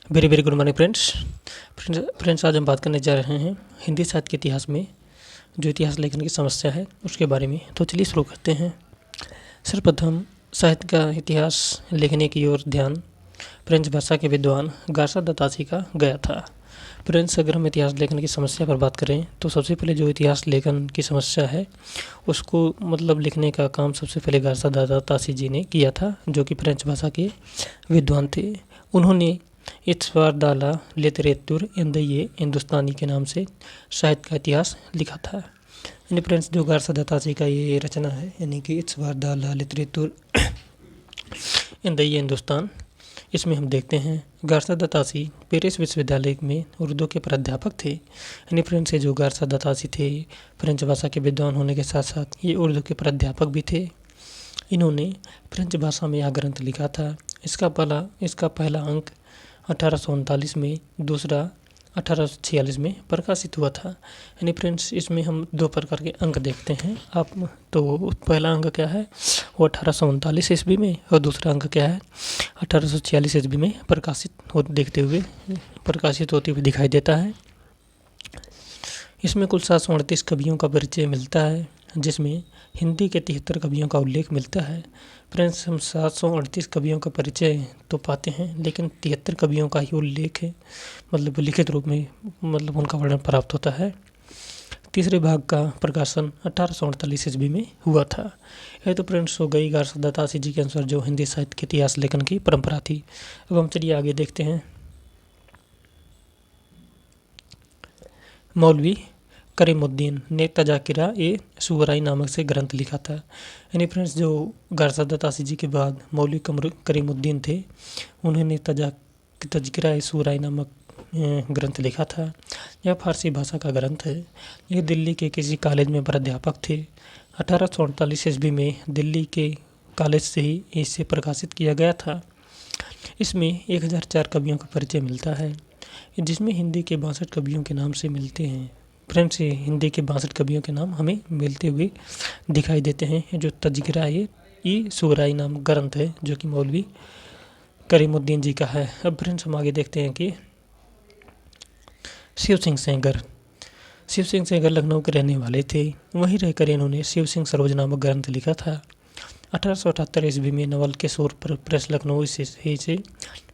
Very very good morning friends आज हम बात करने जा रहे हैं हिंदी साहित्य के इतिहास में जो इतिहास लेखन की समस्या है उसके बारे में। तो चलिए शुरू करते हैं। सर्वप्रथम साहित्य का इतिहास लिखने की ओर ध्यान फ्रेंच भाषा के विद्वान गार्सा दतासी का गया था। फ्रेंड्स, अगर हम इतिहास लेखन की समस्या पर बात करें तो सबसे पहले जो इतिहास लेखन की समस्या है उसको लिखने का काम सबसे पहले गार्सा दतासी जी ने किया था, जो कि फ्रेंच भाषा के विद्वान थे। उन्होंने इत्सवार दाला लिटरेतुर इंदये हिंदुस्तानी के नाम से साहित्य का इतिहास लिखा था। यानी फ्रेंड्स, जो गार्सा दतासी का ये रचना है यानी कि इत्सवार दाला लिटरेतुर इंदये हिंदुस्तान, इसमें हम देखते हैं गार्सा दतासी पेरिस विश्वविद्यालय में उर्दू के प्राध्यापक थे। यानी फ्रेंड्स, जो गार्सा दतासी थे फ्रेंच भाषा के विद्वान होने के साथ साथ ये उर्दू के प्राध्यापक भी थे। इन्होंने फ्रेंच भाषा में यह ग्रंथ लिखा था। इसका पहला अंक 1839 में, दूसरा 1846 में प्रकाशित हुआ था। यानी फ्रेंड्स, इसमें हम दो प्रकार के अंक देखते हैं आप। तो पहला अंक क्या है वो 1839 ईस्वी में, और दूसरा अंक क्या है 1846 ईस्वी में प्रकाशित होते हुए दिखाई देता है। इसमें कुल 738 कवियों का परिचय मिलता है, जिसमें हिंदी के 73 कवियों का उल्लेख मिलता है। फ्रेंड्स, हम 738 कवियों का परिचय तो पाते हैं, लेकिन 73 कवियों का ही उल्लेख है, लिखित रूप में उनका वर्णन प्राप्त होता है। तीसरे भाग का प्रकाशन 1848 ईस्वी में हुआ था। यह तो फ्रेंड्स हो गई गार्सा दतासी जी के अनुसार जो हिंदी साहित्य के इतिहास लेखन की परंपरा थी। अब हम चलिए आगे देखते हैं। मौलवी करीमुद्दीन ने तजाकिरा ए सुवराई नामक से ग्रंथ लिखा था। यानी फ्रेंड्स, जो गार्सा दतासी जी के बाद मौलवी करीमुद्दीन थे, उन्होंने तजकिरा ए सुवराई नामक ग्रंथ लिखा था। यह फारसी भाषा का ग्रंथ है। यह दिल्ली के किसी कॉलेज में प्राध्यापक थे। 1848 ईस्वी में दिल्ली के कॉलेज से ही इसे प्रकाशित किया गया था। इसमें 1004 कवियों का परिचय मिलता है, जिसमें हिंदी के 62 कवियों के नाम से मिलते हैं। फ्रेंड्स, हिंदी के 62 कवियों के नाम हमें मिलते हुए दिखाई देते हैं। जो तजकिरा ए सुवराई नाम ग्रंथ है, जो कि मौलवी करीमुद्दीन जी का है। अब फ्रेंड्स, हम आगे देखते हैं कि शिव सिंह सेंगर लखनऊ के रहने वाले थे। वहीं रहकर इन्होंने शिव सिंह सरोज नामक ग्रंथ लिखा था। 1878 ईस्वी में नवल किशोर प्रेस लखनऊ से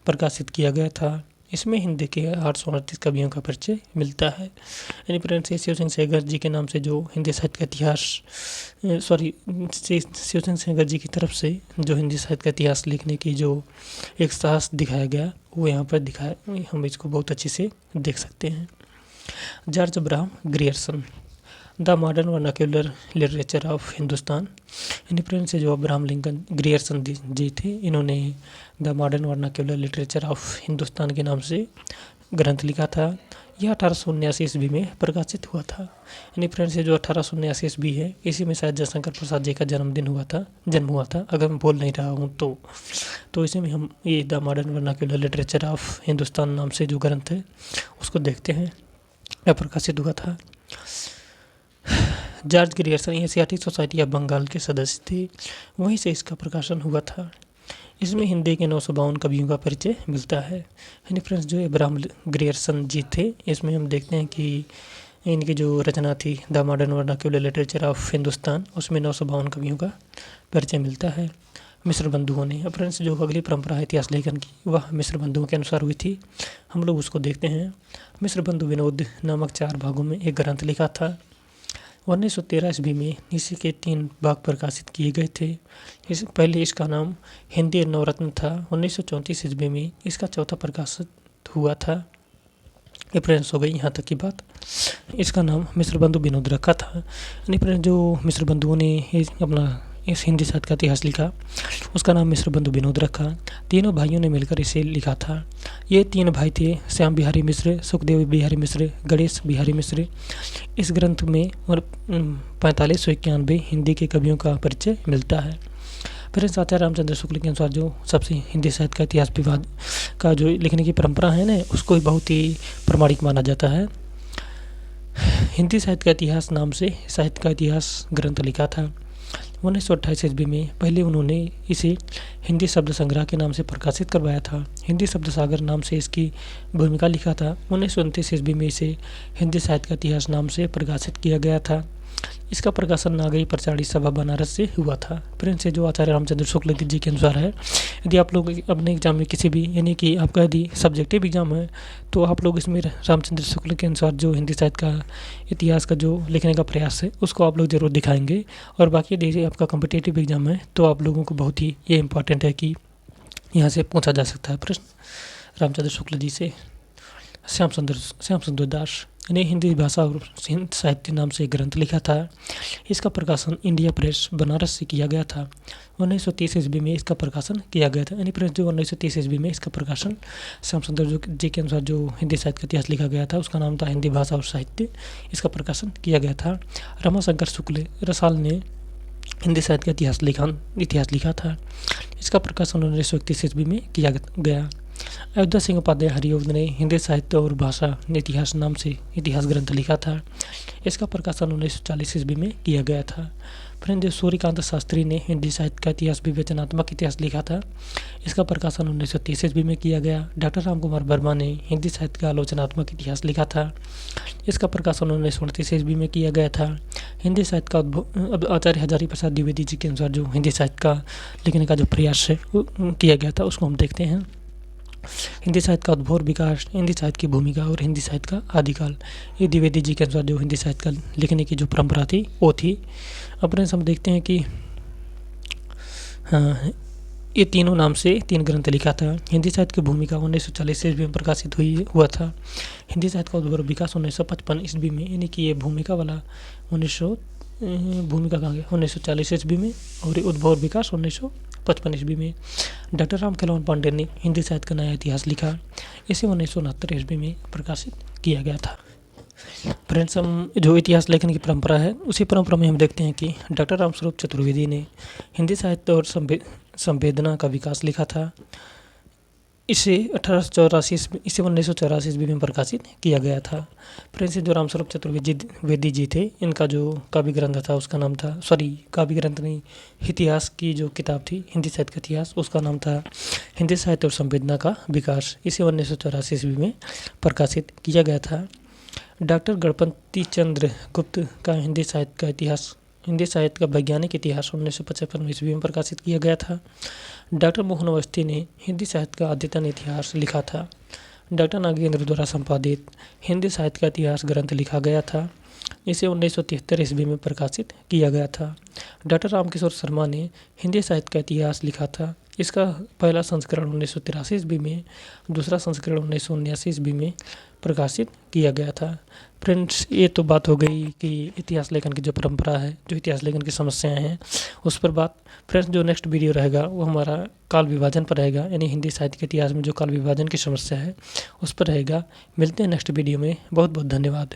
प्रकाशित किया गया था। इसमें हिंदी के 838 कवियों का परिचय मिलता है। यानी फ्रेंड्स, शिव सिंह सेंगर जी के नाम से जो हिंदी साहित्य का इतिहास शिव सिंह सेंगर जी की तरफ से जो हिंदी साहित्य का इतिहास लिखने की जो एक साहस दिखाया गया वो यहाँ पर दिखाया, हम इसको बहुत अच्छे से देख सकते हैं। George Abraham Grierson, the modern vernacular literature of Hindustan. यानी फ्रेंड्स, जो अब्राहम लिंकन ग्रियर्सन जी थे, इन्होंने the modern vernacular literature of Hindustan के नाम से ग्रंथ लिखा था। यह 1879 ईस्वी में प्रकाशित हुआ था। यानी फ्रेंड्स, जो 1879 ईस्वी है, इसी में शायद जयशंकर प्रसाद जी का जन्म हुआ था, अगर मैं बोल नहीं रहा हूँ तो इसी में हम ये the modern vernacular literature of Hindustan नाम से जो ग्रंथ है उसको देखते हैं। यह प्रकाशित हुआ था। George Grierson Asiatic Society of Bengal के सदस्य थे। वहीं से इसका प्रकाशन हुआ था। इसमें हिंदी के 952 कवियों का परिचय मिलता है। यानी फ्रेंड्स, जो अब्राहम ग्रियर्सन जी थे, इसमें हम देखते हैं कि इनकी जो रचना थी the modern vernacular literature of Hindustan, उसमें 952 कवियों का परिचय मिलता है मिस्र बंधुओं ने। फ्रेंड्स, जो अगली परंपरा है इतिहास लेखन की वह मिस्र बंधुओं के अनुसार हुई थी। हम लोग उसको देखते हैं। मिस्र बंधु विनोद नामक 4 भागों में एक ग्रंथ लिखा था। 1913 ईस्वी में इसी के 3 भाग प्रकाशित किए गए थे। पहले इसका नाम हिंदी नवरत्न था। 1934 ईस्वी में इसका चौथा प्रकाशित हुआ था। ये फ्रेंड्स हो गई यहाँ तक की बात। इसका नाम मिस्र बंधु विनोद रखा था। यानी फ्रेंड्स, जो मिस्र बंधुओं ने इस हिंदी साहित्य का इतिहास लिखा उसका नाम मिस्र बंधु विनोद रखा। तीनों भाइयों ने मिलकर इसे लिखा था। ये 3 भाई थे, श्याम बिहारी मिश्र, सुखदेव बिहारी मिश्र, गणेश बिहारी मिश्र। इस ग्रंथ में 4591 हिंदी के कवियों का परिचय मिलता है। फिर आचार्य रामचंद्र शुक्ल के अनुसार जो सबसे हिंदी साहित्य का इतिहास विवाद का जो लिखने की परंपरा है ना, उसको बहुत ही प्रमाणिक माना जाता है। हिंदी साहित्य का इतिहास नाम से साहित्य का इतिहास ग्रंथ लिखा था। 1928 ईस्वी में पहले उन्होंने इसे हिंदी शब्द संग्रह के नाम से प्रकाशित करवाया था। हिंदी शब्द सागर नाम से इसकी भूमिका लिखा था। 1929 ईस्वी में इसे हिंदी साहित्य का इतिहास नाम से प्रकाशित किया गया था। इसका प्रकाशन नागरी प्रचारी सभा बनारस से हुआ था। प्रिंस से जो आचार्य रामचंद्र शुक्ल जी के अनुसार है, यदि आप लोग अपने एग्जाम में किसी भी यानी कि आपका यदि सब्जेक्टिव एग्जाम है तो आप लोग इसमें रामचंद्र शुक्ल के अनुसार जो हिंदी साहित्य का इतिहास का जो लिखने का प्रयास है उसको आप लोग जरूर दिखाएंगे। और बाकी यदि आपका कॉम्पिटिटिव एग्जाम है तो आप लोगों को बहुत ही ये इंपॉर्टेंट है कि यहाँ से पूछा जा सकता है प्रश्न रामचंद्र शुक्ल जी से। श्याम सुंदर दास ने हिंदी भाषा और साहित्य नाम से एक ग्रंथ लिखा था। इसका प्रकाशन इंडिया प्रेस बनारस से किया गया था। 1930 ईस्वी में इसका प्रकाशन किया गया था। यानी प्रेस जो 1930 ईस्वी में इसका प्रकाशन श्याम सुंदर जी के अनुसार जो हिंदी साहित्य का इतिहास लिखा गया था उसका नाम था हिंदी भाषा और साहित्य। इसका प्रकाशन किया गया था। रमाशंकर शुक्ल रसाल ने हिंदी साहित्य का इतिहास लिखा था। इसका प्रकाशन 1931 ईस्वी में किया गया। अयोध्या सिंह उपाध्याय हरिओम ने हिंदी साहित्य और भाषा इतिहास नाम से इतिहास ग्रंथ लिखा था। इसका प्रकाशन 1940 ईस्वी में किया गया था। फ्रेंड सूर्यकांत शास्त्री ने हिंदी साहित्य का इतिहास विवेचनात्मक इतिहास लिखा था। इसका प्रकाशन 1930 ईस्वी में किया गया। डॉक्टर राम कुमार वर्मा ने हिंदी साहित्य का आलोचनात्मक इतिहास लिखा था। इसका प्रकाशन 1929 ईस्वी में किया गया था। हिंदी साहित्य का आचार्य हजारी प्रसाद द्विवेदी जी के अनुसार जो हिंदी साहित्य का लिखने का जो प्रयास है किया गया था उसको हम देखते हैं। हिंदी साहित्य का उद्भव और विकास, हिंदी साहित्य की भूमिका और हिंदी साहित्य का आदिकाल, ये द्विवेदी जी के अनुसार जो हिंदी साहित्य का लिखने की जो परंपरा थी वो थी। अपने हम देखते हैं कि हाँ, ये तीनों नाम से 3 ग्रंथ लिखा था। हिंदी साहित्य की भूमिका 1940 ईस्वी में प्रकाशित हुआ था। हिंदी साहित्य का उद्भव और विकास 1955 ईस्वी में, यानी कि ये भूमिका वाला भूमिका कहाँ गया 1940 ईस्वी में, और उद्भव और विकास 1955 ईस्वी में। डॉक्टर राम खेलवन पांडे ने हिंदी साहित्य का नया इतिहास लिखा। इसे 1969 ईस्वी में प्रकाशित किया गया था। फ्रेंड्स, हम जो इतिहास लेखन की परंपरा है उसी परंपरा में हम देखते हैं कि डॉक्टर रामस्वरूप चतुर्वेदी ने हिंदी साहित्य और संवेदना का विकास लिखा था। इसे 1984 ईस्वी में प्रकाशित किया गया था। फ्रेंड्स, जो रामस्वरूप चतुर्वेदी जी थे, इनका जो काव्य ग्रंथ था उसका नाम था, काव्य ग्रंथ नहीं, इतिहास की जो किताब थी हिंदी साहित्य का इतिहास, उसका नाम था हिंदी साहित्य और संवेदना का विकास। इसे 1984 ईस्वी में प्रकाशित किया गया था। डॉक्टर गणपति चंद्र गुप्त का हिंदी साहित्य का वैज्ञानिक इतिहास 1955 ईस्वी में प्रकाशित किया गया था। डॉक्टर मोहन अवस्थी ने हिंदी साहित्य का अद्यतन इतिहास लिखा था। डॉक्टर नागेंद्र द्वारा संपादित हिंदी साहित्य का इतिहास ग्रंथ लिखा गया था। इसे 1973 ईस्वी में प्रकाशित किया गया था। डॉक्टर रामकिशोर शर्मा ने हिंदी साहित्य का इतिहास लिखा था। इसका पहला संस्करण 1983 ईस्वी में, दूसरा संस्करण 1979 ईस्वी में प्रकाशित किया गया था। फ्रेंड्स, ये तो बात हो गई कि इतिहास लेखन की जो परंपरा है, जो इतिहास लेखन की समस्याएं हैं उस पर बात। फ्रेंड्स, जो नेक्स्ट वीडियो रहेगा वो हमारा काल विभाजन पर रहेगा, यानी हिंदी साहित्य के इतिहास में जो काल विभाजन की समस्या है उस पर रहेगा। मिलते हैं नेक्स्ट वीडियो में। बहुत बहुत धन्यवाद।